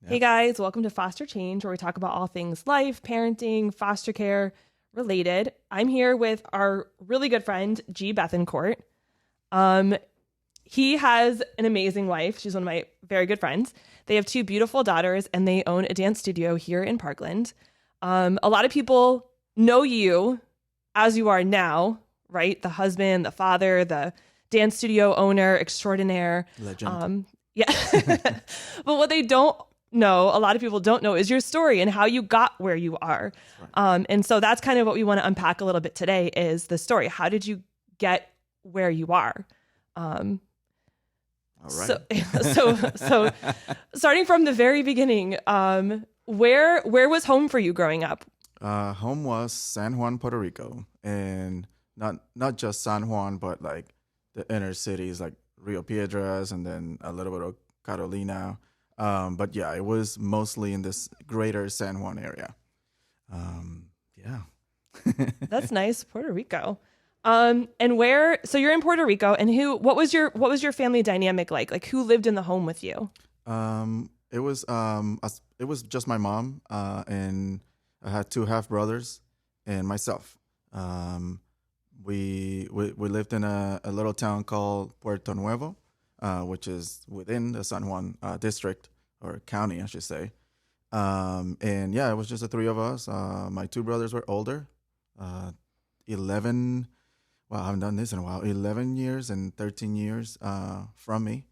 Hey guys, welcome to Foster Change, where we talk about all things life, parenting, foster care related. I'm here with our really good friend, G. Bethencourt. Um, he has an amazing wife. She's one of my very good friends. They have two beautiful daughters, and they own a dance studio here in Parkland. A lot of people know you as you are now, right? The husband, the father, the dance studio owner extraordinaire. Legend. Yeah. But what they don't know, a lot of people don't know, is your story and how you got where you are. Right. And so that's kind of what we want to unpack a little bit today is the story. How did you get where you are? Um, All right. so starting from the very beginning, where was home for you growing up? Home was San Juan, Puerto Rico, and not just San Juan, but like the inner cities like Rio Piedras and then a little bit of Carolina. But yeah, it was mostly in this greater San Juan area. Yeah. That's nice, Puerto Rico. And so you're in Puerto Rico, and what was your family dynamic like? Like who lived in the home with you? It was just my mom, and I had two half brothers and myself. Um, we lived in a little town called Puerto Nuevo, which is within the San Juan district or county, I should say. And yeah, it was just the three of us. My two brothers were older, uh, 11. Well, I haven't done this in a while. 11 years and 13 years from me.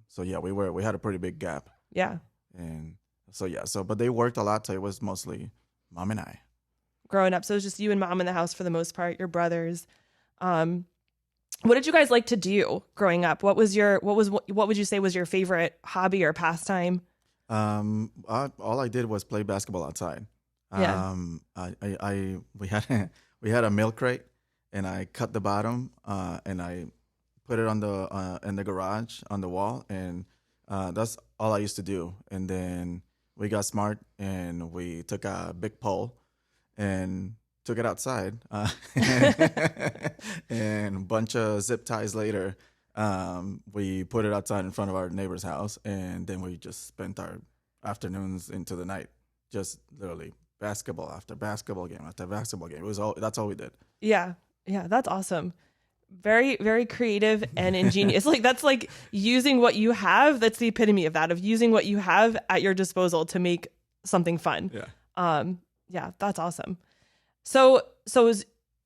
So yeah, we had a pretty big gap, Yeah, and so yeah, but they worked a lot, so it was mostly mom and I. growing up. So it was just you and mom in the house for the most part, your brothers. Um, what did you guys like to do growing up? What would you say was your favorite hobby or pastime? All I did was play basketball outside. Yeah. We had we had a milk crate, and I cut the bottom, and I put it on the in the garage on the wall, and that's all I used to do. And then we got smart, and we took a big pole and took it outside, and a bunch of zip ties later. We put it outside in front of our neighbor's house, and then we just spent our afternoons into the night, just literally basketball after basketball game after basketball game. It was all that's all we did. Yeah. Yeah, that's awesome. Very, very creative and ingenious. Like that's like using what you have. That's the epitome of that, of using what you have at your disposal to make something fun. Yeah. Yeah, that's awesome. So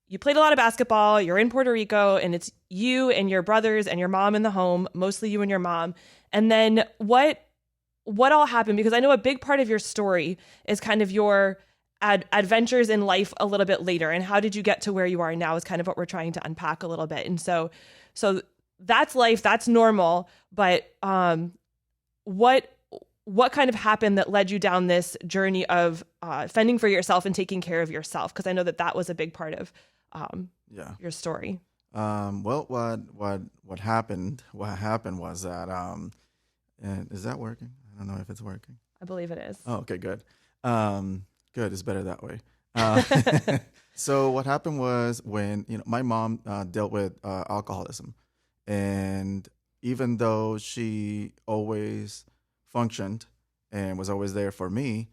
you played a lot of basketball, you're in Puerto Rico, and it's you and your brothers and your mom in the home, mostly you and your mom. And then what all happened? Because I know a big part of your story is kind of your adventures in life a little bit later, and how did you get to where you are now is kind of what we're trying to unpack a little bit. And so that's life, that's normal, but what what kind of happened that led you down this journey of fending for yourself and taking care of yourself? Because I know that was a big part of Yeah. your story. Well, what happened? What happened was that and is that working? I don't know if it's working. I believe it is. Oh, okay, good. Good. It's better that way. So what happened was when my mom dealt with alcoholism, and even though she always functioned and was always there for me,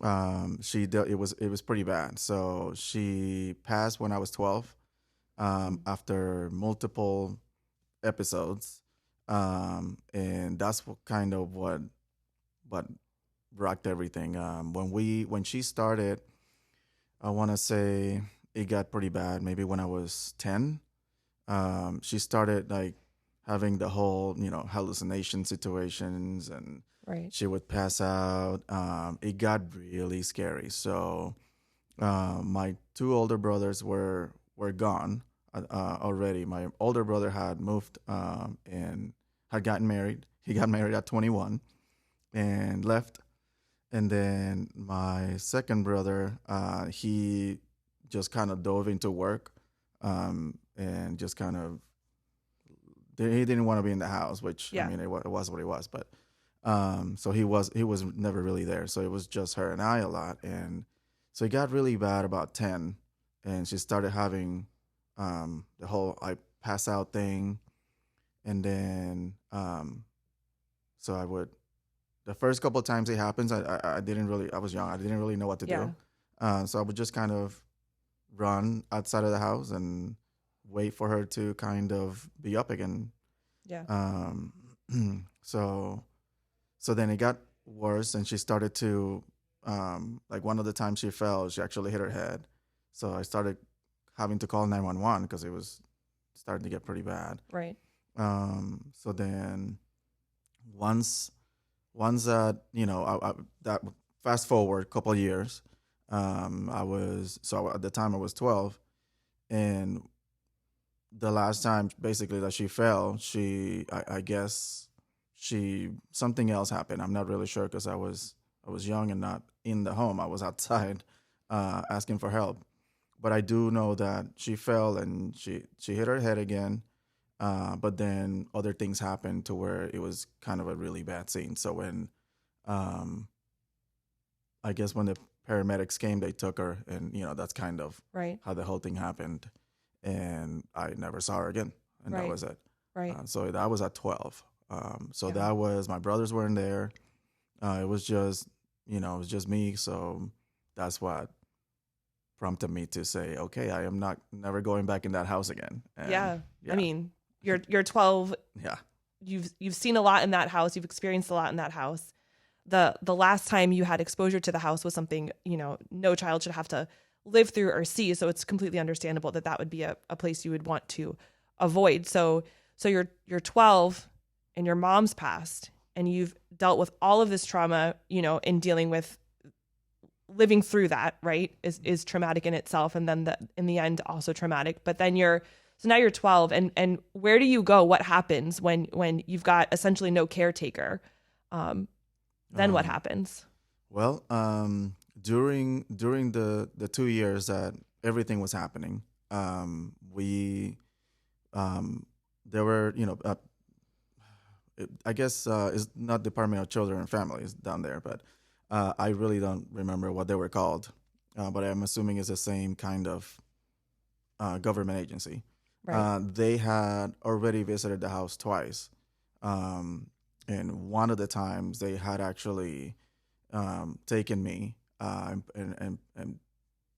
it was pretty bad. So she passed when I was 12, after multiple episodes, and that's what rocked everything. When she started, I want to say it got pretty bad. Maybe when I was 10, she started like having the whole hallucination situations, and Right. she would pass out. It got really scary. So my two older brothers were gone already. My older brother had moved, and had gotten married. He got married at 21 and left. And then my second brother, he just kind of dove into work, and just kind of he didn't want to be in the house, which I Yeah. mean it was what it was. But so he was never really there. So it was just her and I a lot, and so it got really bad about 10, and she started having the whole I pass out thing, and then so I would the first couple of times it happens, I didn't really, I was young. I didn't really know what to Yeah. do. So I would just kind of run outside of the house and wait for her to kind of be up again. Yeah. Um, so, so then it got worse, and she started to, like one of the times she fell, she actually hit her head. So I started having to call 911 because it was starting to get pretty bad. Right. So then once that, that fast forward a couple of years, at the time I was 12, and the last time basically that she fell, I guess something else happened. I'm not really sure because I was young and not in the home. I was outside asking for help. But I do know that she fell and she hit her head again. But then other things happened to where it was kind of a really bad scene. So when, I guess when the paramedics came, they took her, and that's kind of Right. how the whole thing happened. And I never saw her again, and that Right. was it. Right. So that was at 12. So Yeah. that was, my brothers weren't there. It was just, it was just me. So that's what prompted me to say, okay, I am never going back in that house again. And Yeah. yeah. I mean, you're 12. Yeah. You've seen a lot in that house. You've experienced a lot in that house. The last time you had exposure to the house was something, no child should have to live through or see. So it's completely understandable that would be a place you would want to avoid. So you're 12 and your mom's passed, and you've dealt with all of this trauma, in dealing with living through that, right, is traumatic in itself. And then in the end, also traumatic. But then so now you're 12, and where do you go? What happens when you've got essentially no caretaker? Then what happens? Well, during the 2 years that everything was happening, there were, I guess it's not Department of Children and Families down there, but I really don't remember what they were called. But I'm assuming it's the same kind of government agency. Right. They had already visited the house twice. And one of the times they had actually taken me and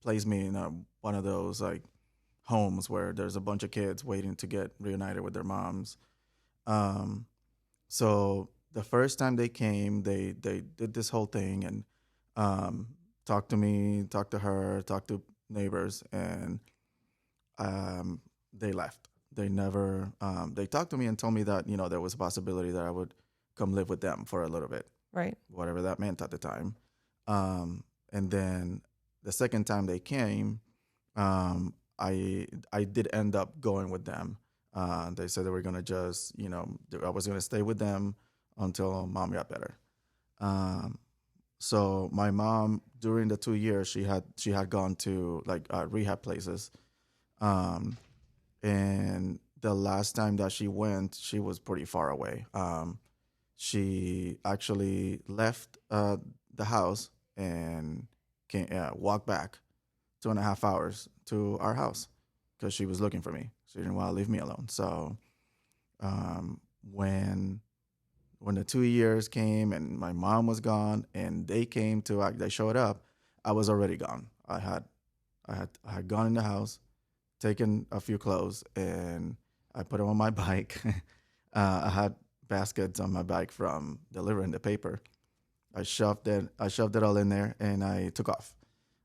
placed me in one of those like homes where there's a bunch of kids waiting to get reunited with their moms. So the first time they came, they did this whole thing and talked to me, talked to her, talked to neighbors, and they left. They never. They talked to me and told me that there was a possibility that I would come live with them for a little bit, Right. whatever that meant at the time. And then the second time they came, I did end up going with them. They said they were gonna just, I was gonna stay with them until mom got better. So my mom, during the 2 years, she had gone to like rehab places, and the last time that she went, she was pretty far away. She actually left the house and walked back 2.5 hours to our house because she was looking for me. She didn't want to leave me alone. So when the 2 years came and my mom was gone and they showed up, I was already gone. I had gone in the house, taken a few clothes, and I put them on my bike. I had baskets on my bike from delivering the paper. I shoved it all in there, and I took off.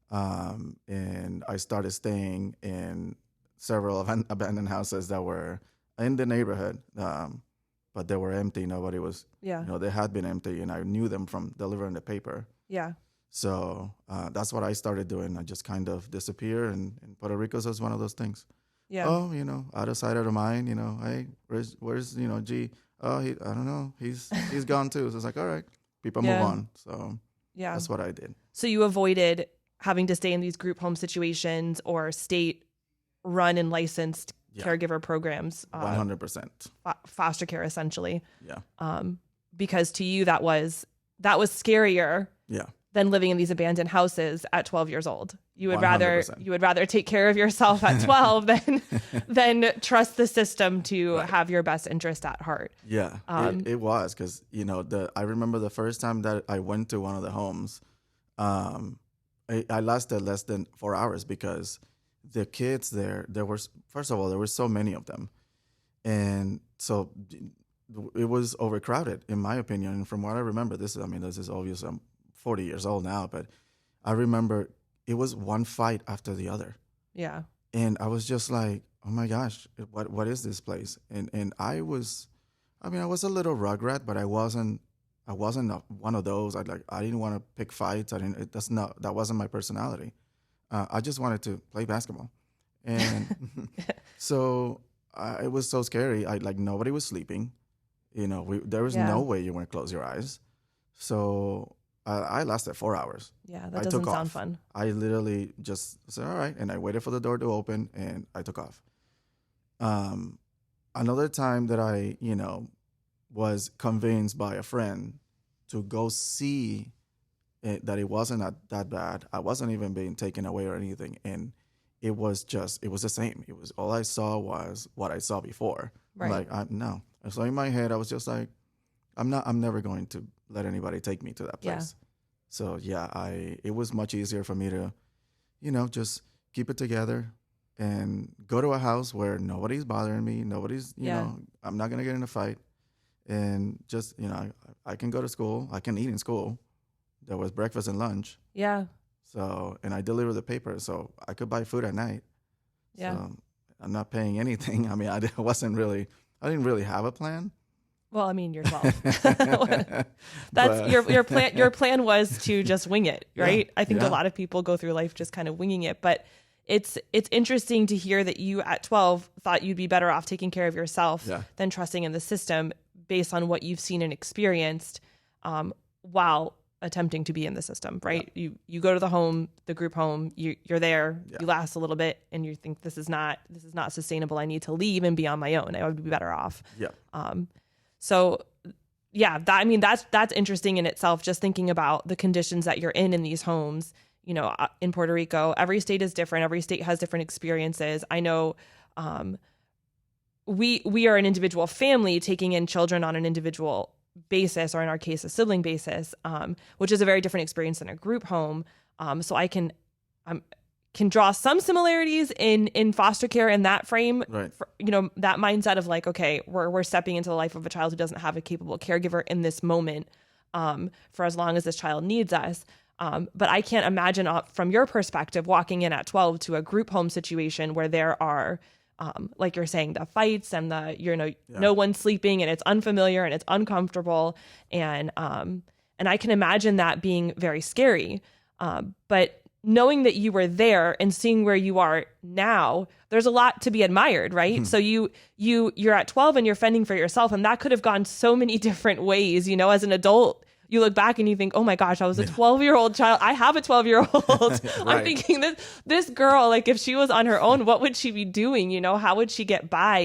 And I started staying in several abandoned houses that were in the neighborhood, but they were empty. Nobody was, Yeah. they had been empty, and I knew them from delivering the paper. Yeah. So that's what I started doing. I just kind of disappear, and Puerto Rico is one of those things. Yeah. Oh, out of sight, out of mind. Hey, where's G? Oh, I don't know. He's gone too. So it's like, all right, people Yeah. move on. So Yeah. that's what I did. So you avoided having to stay in these group home situations or state run and licensed Yeah. caregiver programs, 100%. foster care essentially, Yeah. because to you that was scarier Yeah. than living in these abandoned houses at 12 years old. you would rather 100%. take care of yourself at 12 than trust the system to have your best interest at heart. Yeah, it was because I remember the first time that I went to one of the homes. I lasted less than 4 hours because the kids there were, first of all, there were so many of them, and so it was overcrowded in my opinion. And from what I remember, this is obviously, I'm 40 years old now, but I remember it was one fight after the other. Yeah. And I was just like, oh my gosh, what is this place? And I was a little rugrat, but I wasn't one of those. I didn't want to pick fights. That wasn't my personality. I just wanted to play basketball. And so it was so scary. Nobody was sleeping. There was no way you were going to close your eyes. So I lasted 4 hours. Yeah, that doesn't sound fun. I literally just said, all right. And I waited for the door to open and I took off. Another time that I, was convinced by a friend to go see that it wasn't that bad. I wasn't even being taken away or anything. And it was the same. It was, all I saw was what I saw before. Right. No. So in my head, I was just like, I'm never going to let anybody take me to that place. Yeah. So yeah, it was much easier for me to, just keep it together and go to a house where nobody's bothering me. Nobody's, I'm not going to get in a fight. And just, I can go to school. I can eat in school. There was breakfast and lunch. Yeah. So, and I deliver the paper, so I could buy food at night. Yeah. So I'm not paying anything. I mean, I didn't really have a plan. Well, I mean, you're 12. That's your plan. Your plan was to just wing it, right? Yeah, I think a lot of people go through life just kind of winging it, but it's interesting to hear that you at 12 thought you'd be better off taking care of yourself than trusting in the system based on what you've seen and experienced, while attempting to be in the system, right? Yeah. You go to the group home, you're there, you last a little bit, and you think this is not sustainable. I need to leave and be on my own. I would be better off. Yeah. So yeah, that's interesting in itself. Just thinking about the conditions that you're in these homes. In Puerto Rico, every state is different. Every state has different experiences. I know, we are an individual family taking in children on an individual basis, or in our case, a sibling basis, which is a very different experience than a group home. So I can draw some similarities in foster care in that frame, right. That mindset of like, okay, we're stepping into the life of a child who doesn't have a capable caregiver in this moment, for as long as this child needs us. But I can't imagine from your perspective, walking in at 12 to a group home situation where there are, like you're saying, the fights and no one's sleeping and it's unfamiliar and it's uncomfortable. And I can imagine that being very scary. But knowing that you were there and seeing where you are now, there's a lot to be admired, right? Mm-hmm. So you're at 12 and you're fending for yourself, and that could have gone so many different ways. As an adult, you look back and you think, oh my gosh, I was a 12-year-old child. I have a 12-year-old. Right. I'm thinking this girl, like if she was on her own, what would she be doing? How would she get by?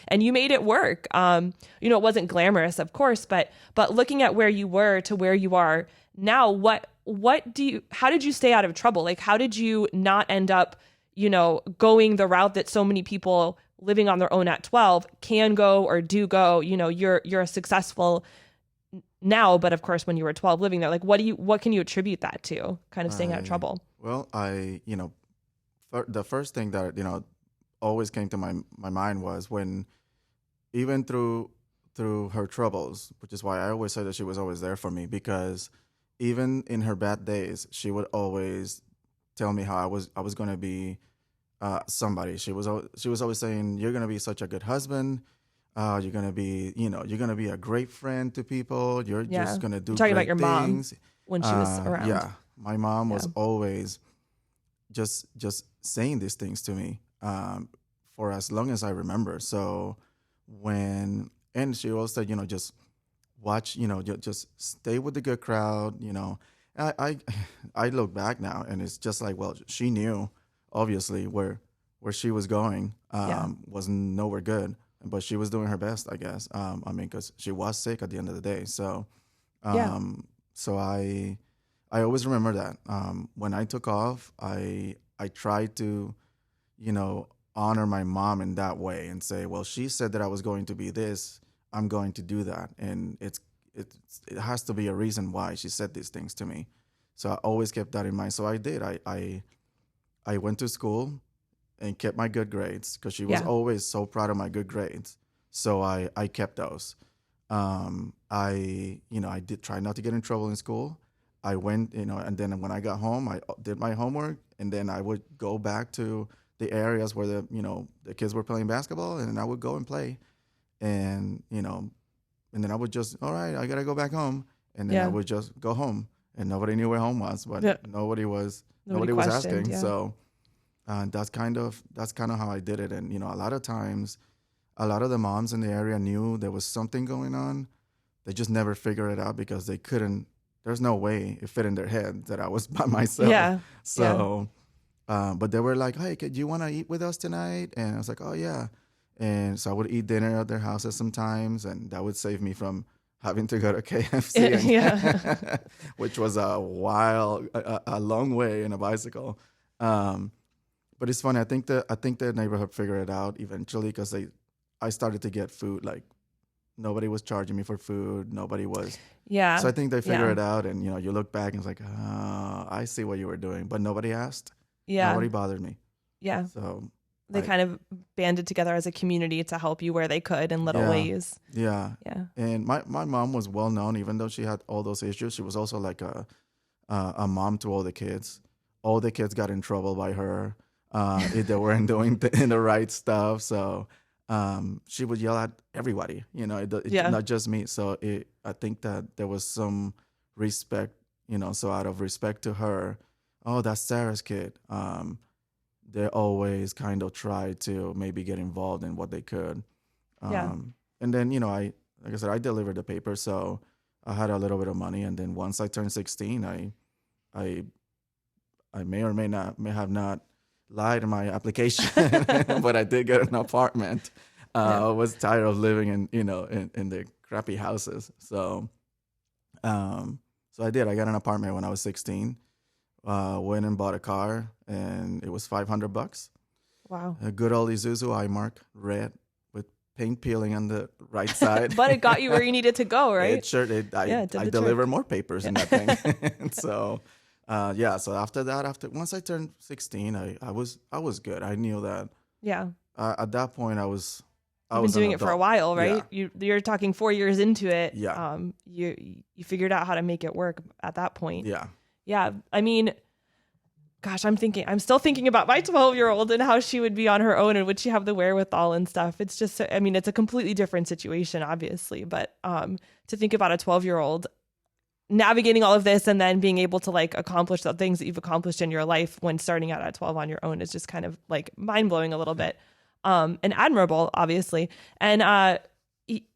And you made it work. It wasn't glamorous, of course, but looking at where you were to where you are now, how did you stay out of trouble? Like, how did you not end up, going the route that so many people living on their own at 12 can go or do go? You're a successful now, but of course, when you were 12 living there, like what can you attribute that to, kind of staying out of trouble? Well, the first thing that, always came to my mind was when, even through her troubles, which is why I always say that she was always there for me, because even in her bad days, she would always tell me how I was going to be somebody. She was always saying, you're going to be such a good husband. You're gonna be a great friend to people. You're just gonna do talking great about your things. Mom when she was around. Yeah, my mom was always just saying these things to me for as long as I remember. So and she also said, just watch, just stay with the good crowd. I look back now and it's just like, well, she knew obviously where she was going was nowhere good. But she was doing her best, I guess. Because she was sick at the end of the day. So, so I I always remember that. When I took off, I tried to, honor my mom in that way and say, well, she said that I was going to be this. I'm going to do that, and it has to be a reason why she said these things to me. So I always kept that in mind. So I did. I went to school and kept my good grades because she was Yeah. always so proud of my good grades. So I kept those. I did try not to get in trouble in school. I went, and then when I got home, I did my homework, and then I would go back to the areas where the kids were playing basketball, and I would go and play, and and then I would just, all right, I gotta go back home, and then I Yeah. would just go home, and nobody knew where home was, but Yeah. Nobody nobody was questioned. asking, Yeah. so that's kind of how I did it, and a lot of times, a lot of the moms in the area knew there was something going on. They just never figured it out because they couldn't. There's no way it fit in their head that I was by myself. Yeah. Yeah. So, but they were like, "Hey, do you want to eat with us tonight?" And I was like, "Oh yeah." And so I would eat dinner at their houses sometimes, and that would save me from having to go to KFC, Yeah. which was a long way in a bicycle. Um, but it's funny. I think the neighborhood figured it out eventually because I started to get food. Like nobody was charging me for food. Nobody was. Yeah. So I think they figured Yeah. it out, and you look back and it's like, oh, I see what you were doing, but nobody asked. Yeah. Nobody bothered me. Yeah. So They I kind of banded together as a community to help you where they could in little yeah ways. yeah. Yeah. And my mom was well known, even though she had all those issues. She was also like a mom to all the kids. All the kids got in trouble by her if they weren't doing the right stuff. So she would yell at everybody. Yeah. Not just me. So I think that there was some respect. So out of respect to her, oh, that's Sarah's kid. They always kind of try to maybe get involved in what they could. Yeah. And then like I said, I delivered the paper, so I had a little bit of money. And then once I turned 16, I may have not lied in my application, but I did get an apartment. Yeah. I was tired of living in the crappy houses, so I did. I got an apartment when I was 16. Went and bought a car, and it was $500. Wow. A good old Isuzu iMark, red with paint peeling on the right side. But it got you where you needed to go, right? It sure did. Yeah, it did I the delivered trick. more papers in that thing. So, So after that, once I turned 16, I was good. I knew that Yeah. at that point I You've been was an doing it for a adult. while, right? Yeah. You're talking 4 years into it. Yeah. You figured out how to make it work at that point. Yeah. Yeah. I mean, gosh, I'm still thinking about my 12-year-old and how she would be on her own and would she have the wherewithal and stuff. It's just, I mean, it's a completely different situation, obviously, but to think about a 12-year-old navigating all of this and then being able to like accomplish the things that you've accomplished in your life when starting out at 12 on your own is just kind of like mind blowing a little bit, and admirable, obviously. And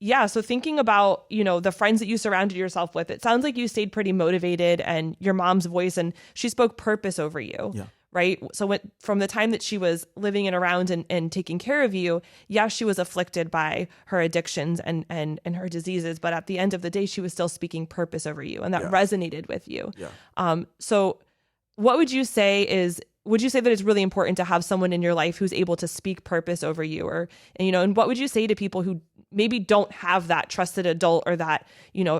yeah, so thinking about, the friends that you surrounded yourself with, it sounds like you stayed pretty motivated, and your mom's voice, and she spoke purpose over you. Yeah. Right. So from the time that she was living and around and taking care of you, yes, she was afflicted by her addictions and her diseases. But at the end of the day, she was still speaking purpose over you. And that Yeah. resonated with you. Yeah. So what would you say that it's really important to have someone in your life who's able to speak purpose over you, and what would you say to people who maybe don't have that trusted adult or that,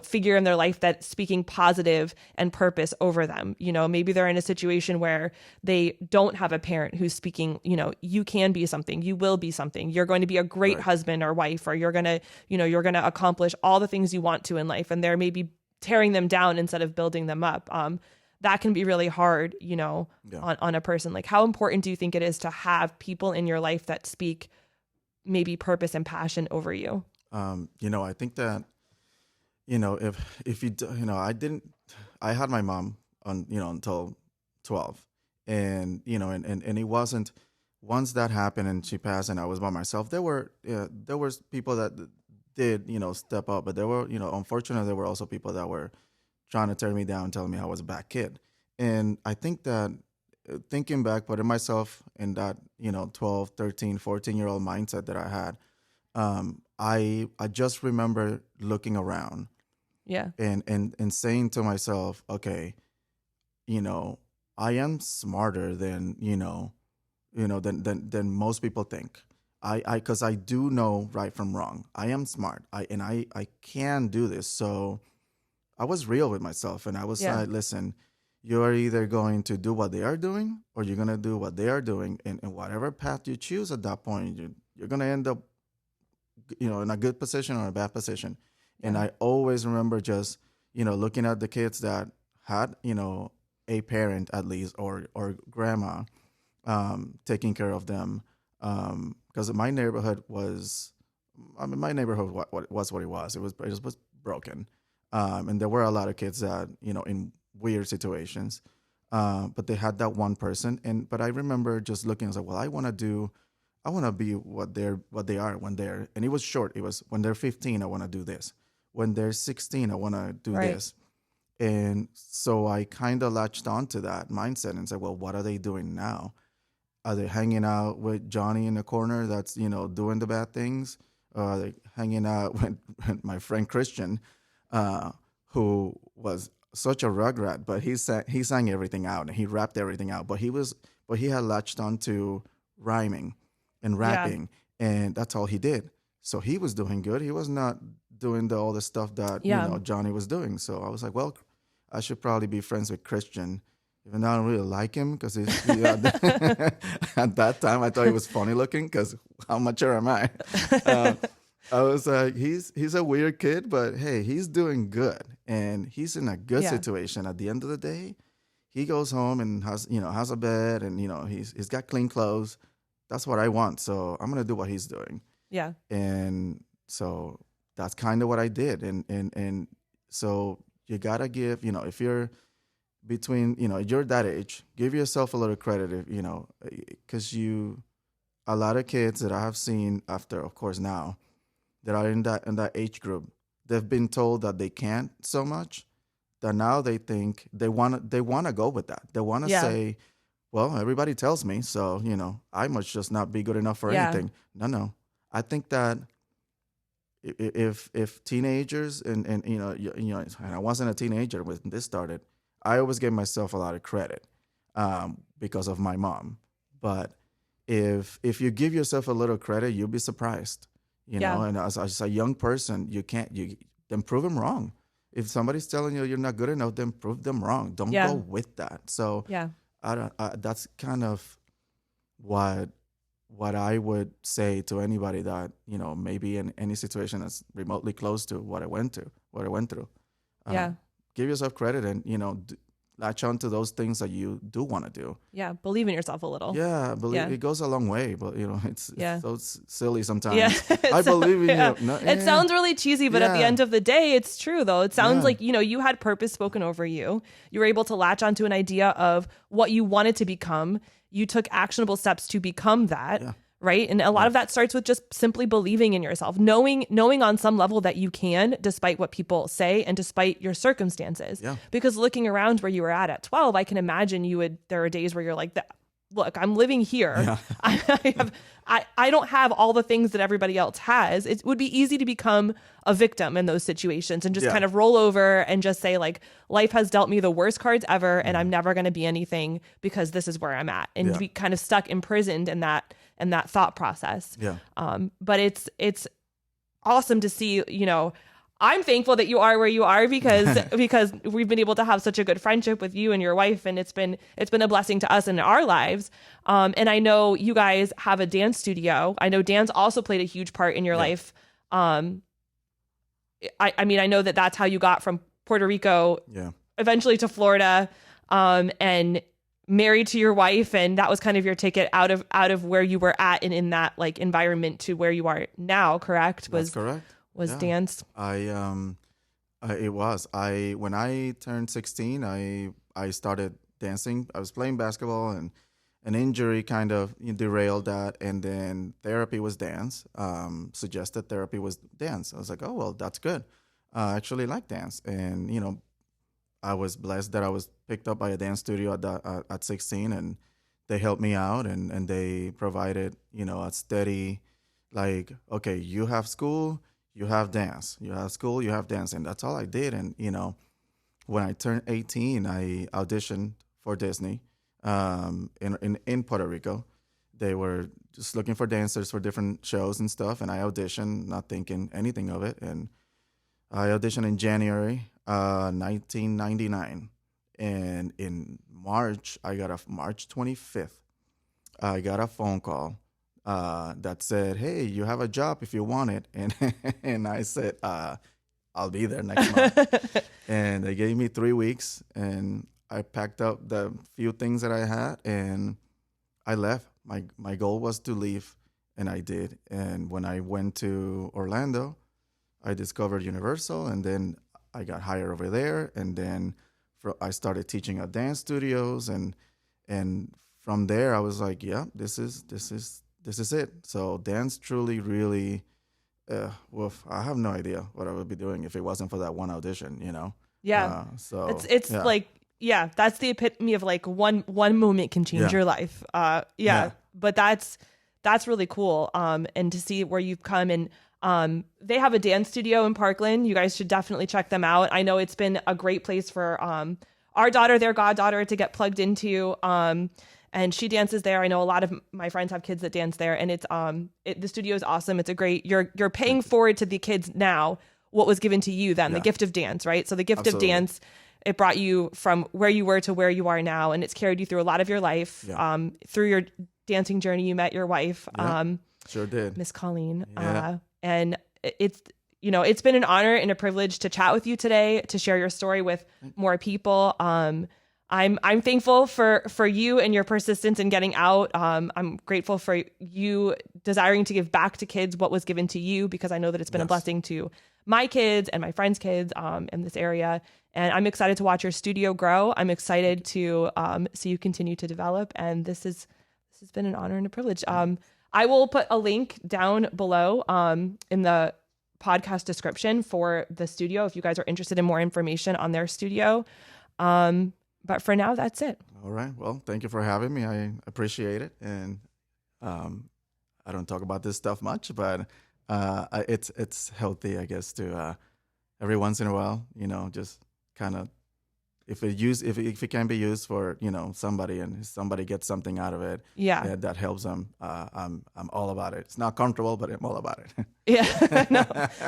figure in their life that's speaking positive and purpose over them? Maybe they're in a situation where they don't have a parent who's speaking, you can be something, you will be something, you're going to be a great Right. husband or wife, or you're going to accomplish all the things you want to in life. And they're maybe tearing them down instead of building them up. That can be really hard, Yeah. on a person. Like, how important do you think it is to have people in your life that speak maybe purpose and passion over you? I think that, if you, I had my mom until 12, and, and it wasn't, once that happened and she passed and I was by myself, there was people that did, step up, but there were, unfortunately, there were also people that were trying to tear me down, telling me I was a bad kid. And I think that thinking back, putting myself in that, 12, 13, 14-year-old mindset that I had, I just remember looking around Yeah. and saying to myself, okay, I am smarter than, than most people think. Because I do know right from wrong. I am smart. I can do this. So I was real with myself, and I was Yeah. like, listen, you are either going to do what they are doing, or you're gonna do what they are doing, and whatever path you choose at that point, you're gonna end up, in a good position or a bad position. And Yeah. I always remember just, looking at the kids that had, a parent at least, or grandma, taking care of them. Because my neighborhood was, my neighborhood what was what it was. It was broken, and there were a lot of kids that, in weird situations. But they had that one person, but I remember just looking. I was like, well, I want to be what they are when they're, and it was short. It was when they're 15, I want to do this. When they're 16, I want to do Right. this. And so I kind of latched onto that mindset and said, well, what are they doing now? Are they hanging out with Johnny in the corner that's, doing the bad things? Or are they hanging out with my friend Christian, who was such a rugrat, but he sang everything out and he rapped everything out. But he had latched onto rhyming and Yeah. rapping, and that's all he did. So he was doing good. He was not doing all the stuff that, Yeah. Johnny was doing. So I was like, well, I should probably be friends with Christian, even though I don't really like him, because at that time I thought he was funny looking, because how mature am I? I was like, he's a weird kid, but hey, he's doing good, and he's in a good Yeah. situation. At the end of the day, he goes home and has a bed, and he's got clean clothes. That's what I want, so I'm gonna do what he's doing. Yeah. And so that's kind of what I did, and so you gotta give, if you're between, you're that age, give yourself a little credit, if because a lot of kids that I have seen after, of course, now, that are in that age group, they've been told that they can't so much, that now they think they want to go with that. They want to Yeah. say, well, everybody tells me, so I must just not be good enough for Yeah. anything. No, I think that if teenagers and and I wasn't a teenager when this started, I always gave myself a lot of credit, because of my mom. But if you give yourself a little credit, you'll be surprised. Yeah. And as a young person, then prove them wrong. If somebody's telling you you're not good enough, then prove them wrong. Don't Yeah. go with that. So Yeah. that's kind of what I would say to anybody that, maybe in any situation that's remotely close to what I went through. Yeah. Give yourself credit, and, latch on to those things that you do want to do. Yeah. Believe in yourself a little. Yeah, Yeah. it goes a long way, but Yeah. it's so silly sometimes. Yeah. I believe in Yeah. you. No, It sounds really cheesy, but at the Yeah. end of the day, it's true, though. It sounds Yeah. like, you had purpose spoken over you. You were able to latch onto an idea of what you wanted to become. You took actionable steps to become that. Yeah. Right. And a lot of that starts with just simply believing in yourself, knowing on some level that you can, despite what people say and despite your circumstances. Yeah. Because looking around where you were at 12, I can imagine there are days where you're like, look, I'm living here. Yeah. I don't have all the things that everybody else has. It would be easy to become a victim in those situations and just Yeah. kind of roll over and just say, like, life has dealt me the worst cards ever, and I'm never going to be anything because this is where I'm at, and Yeah. be kind of stuck, imprisoned in that thought process. Yeah. But it's awesome to see, I'm thankful that you are where you are, because we've been able to have such a good friendship with you and your wife, and it's been a blessing to us in our lives. And I know you guys have a dance studio. I know Dan's also played a huge part in your life. I mean, I know that's how you got from Puerto Rico Yeah. eventually to Florida, and married to your wife, and that was kind of your ticket out of where you were at and in that like environment to where you are now. Correct? That's correct. Was Yeah. dance? It was. When I turned 16, I started dancing. I was playing basketball, and an injury kind of derailed that, and then therapy was dance. Suggested therapy was dance. I was like, oh well, that's good. I actually like dance, and I was blessed that I was picked up by a dance studio at 16, and they helped me out, and they provided a steady, like, okay, you have school, you have dance, you have school, you have dance, and that's all I did. And when I turned 18, I auditioned for Disney in Puerto Rico. They were just looking for dancers for different shows and stuff, and I auditioned, not thinking anything of it. And I auditioned in January 1999. And in March, March 25th, I got a phone call that said, "Hey, you have a job if you want it." And I said, "I'll be there next month." And they gave me 3 weeks, and I packed up the few things that I had, and I left. My goal was to leave, and I did. And when I went to Orlando, I discovered Universal, and then I got hired over there, and then I started teaching at dance studios, and from there I was like, yeah, this is it. So dance truly, really, I have no idea what I would be doing if it wasn't for that one audition, you know? Yeah. So it's yeah. like, yeah, that's the epitome of like one moment can change your life. But that's really cool. And to see where you've come, and they have a dance studio in Parkland. You guys should definitely check them out. I know it's been a great place for our daughter, their goddaughter, to get plugged into. And she dances there. I know a lot of my friends have kids that dance there, and it's the studio is awesome. It's a great, you're paying forward to the kids now what was given to you then, the gift of dance, right? So the gift of dance, it brought you from where you were to where you are now, and it's carried you through a lot of your life. Through your dancing journey, you met your wife, sure did, Miss Colleen, and it's it's been an honor and a privilege to chat with you today, to share your story with more people. I'm thankful for you and your persistence in getting out. I'm grateful for you desiring to give back to kids what was given to you, because I know that it's been a blessing to my kids and my friends' kids in this area. And I'm excited to watch your studio grow. I'm excited to see you continue to develop. And this has been an honor and a privilege. I will put a link down below in the podcast description for the studio if you guys are interested in more information on their studio. But for now, that's it. All right. Well, thank you for having me. I appreciate it. And I don't talk about this stuff much, but it's healthy, I guess, to every once in a while, just kind of, if it can be used for, somebody, and somebody gets something out of it, that helps them. I'm all about it. It's not comfortable, but I'm all about it. Yeah,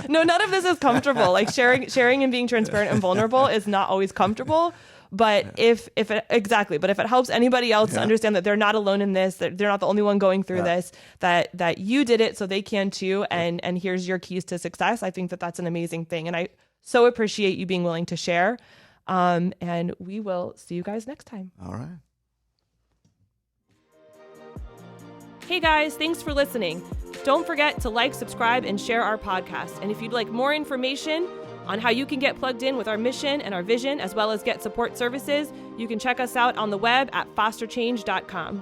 no, none of this is comfortable. Like sharing and being transparent and vulnerable is not always comfortable. But if it helps anybody else to understand that they're not alone in this, that they're not the only one going through this, that you did it so they can too, and here's your keys to success, I think that that's an amazing thing. And I so appreciate you being willing to share. And we will see you guys next time. All right. Hey guys, thanks for listening. Don't forget to like, subscribe, and share our podcast. And if you'd like more information on how you can get plugged in with our mission and our vision, as well as get support services, you can check us out on the web at fosterchange.com.